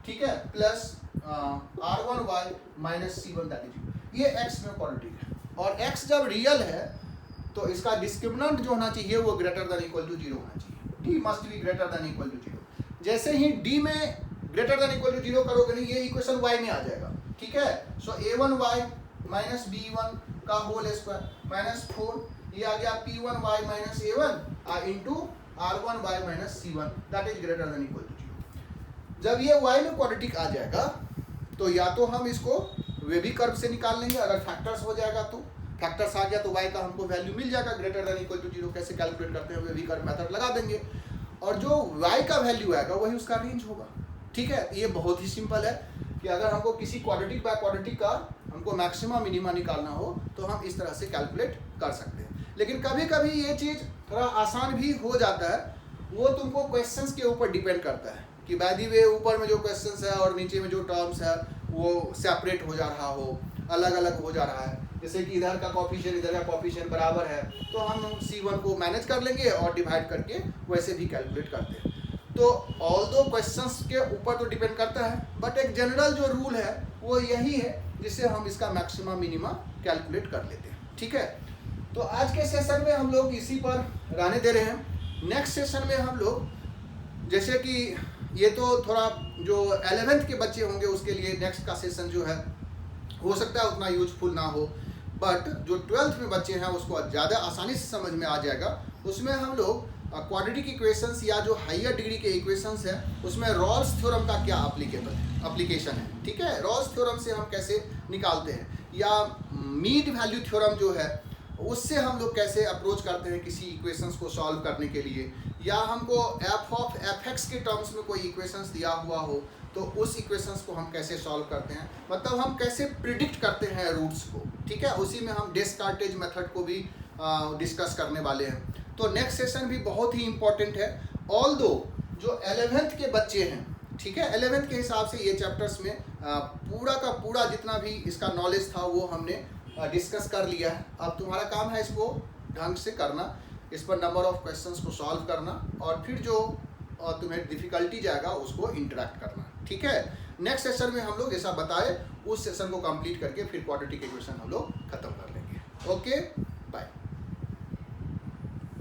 ठीक है, plus r1y minus c1 that is, ये x में क्वाड्रेटिक है। और x जब रियल है तो इसका डिस्क्रिमिनेंट जो होना चाहिए वो ग्रेटर देन इक्वल टू 0 होना चाहिए, d must be greater than equal to 0। जैसे ही d में ग्रेटर देन इक्वल टू 0 करोगे नहीं, ये इक्वेशन y में आ जाएगा। ठीक है, सो a1y माइनस b1 का होल स्क्वायर माइनस 4 ये आ गया P1y minus A1 into R1y minus C1 that is greater than equal to 0। जब ये y में क्वाड्रेटिक आ जाएगा तो या तो हम इसको वेवी कर्व से निकाल लेंगे, अगर फैक्टर्स हो जाएगा तो फैक्टर्स आ गया तो y का हमको वैल्यू मिल जाएगा ग्रेटर देन इक्वल टू 0। कैसे कैलकुलेट करते हैं, वेवी कर्व मेथड लगा देंगे और जो y का वैल्यू आएगा वही उसका रेंज होगा। ठीक है, ये बहुत ही सिंपल है कि अगर हमको किसी क्वाड्रेटिक बाय क्वाड्रेटिक का हमको मैक्सिमा मिनिमा निकालना हो तो हम इस तरह से कैलकुलेट कर सकते हैं। लेकिन कभी कभी ये चीज़ थोड़ा आसान भी हो जाता है, वो तुमको क्वेश्चंस के ऊपर डिपेंड करता है कि बाय द वे ऊपर में जो क्वेश्चंस है और नीचे में जो टर्म्स है वो सेपरेट हो जा रहा हो, अलग अलग हो जा रहा है। जैसे कि इधर का कॉफिशिएंट इधर का कॉफिशिएंट बराबर है तो हम C1 को मैनेज कर लेंगे और डिवाइड करके वैसे भी कैलकुलेट करते हैं। तो ऑल्दो क्वेश्चंस के ऊपर तो डिपेंड करता है, बट एक जनरल जो रूल है वो यही है जिससे हम इसका मैक्सिमा मिनिमा कैलकुलेट कर लेते हैं। ठीक है, तो आज के सेशन में हम लोग इसी पर रहने दे रहे हैं। नेक्स्ट सेशन में हम लोग जैसे कि ये तो थोड़ा जो 11th के बच्चे होंगे उसके लिए नेक्स्ट का सेशन जो है हो सकता है उतना यूजफुल ना हो, बट जो 12th में बच्चे हैं उसको ज़्यादा आसानी से समझ में आ जाएगा। उसमें हम लोग क्वाड्रेटिक इक्वेशंस या जो हायर डिग्री के इक्वेशंस है उसमें रॉल्स थ्योरम का क्या एप्लीकेशन है। ठीक है, रॉल्स थ्योरम से हम कैसे निकालते हैं, या मीन वैल्यू थ्योरम जो है उससे हम लोग कैसे अप्रोच करते हैं किसी इक्वेशंस को सॉल्व करने के लिए, या हमको एफ ऑफ एफ एक्स के टर्म्स में कोई इक्वेशंस दिया हुआ हो तो उस इक्वेशंस को हम कैसे सॉल्व करते हैं, मतलब हम कैसे प्रिडिक्ट करते हैं रूट्स को। ठीक है, उसी में हम डेस्कार्टेज मेथड को भी डिस्कस करने वाले हैं। तो नेक्स्ट सेशन भी बहुत ही इंपॉर्टेंट है। ऑल्दो जो 11th के बच्चे हैं, ठीक है, 11th के हिसाब से ये चैप्टर्स में पूरा का पूरा जितना भी इसका नॉलेज था वो हमने डिस्कस कर लिया है। अब तुम्हारा काम है इसको ढंग से करना, इस पर नंबर ऑफ क्वेश्चंस को सॉल्व करना और फिर जो तुम्हें डिफिकल्टी जाएगा उसको इंटरेक्ट करना। ठीक है, नेक्स्ट सेशन में हम लोग जैसा बताए उस सेशन को कंप्लीट करके फिर क्वाड्रेटिक इक्वेशन हम लोग खत्म कर लेंगे। ओके।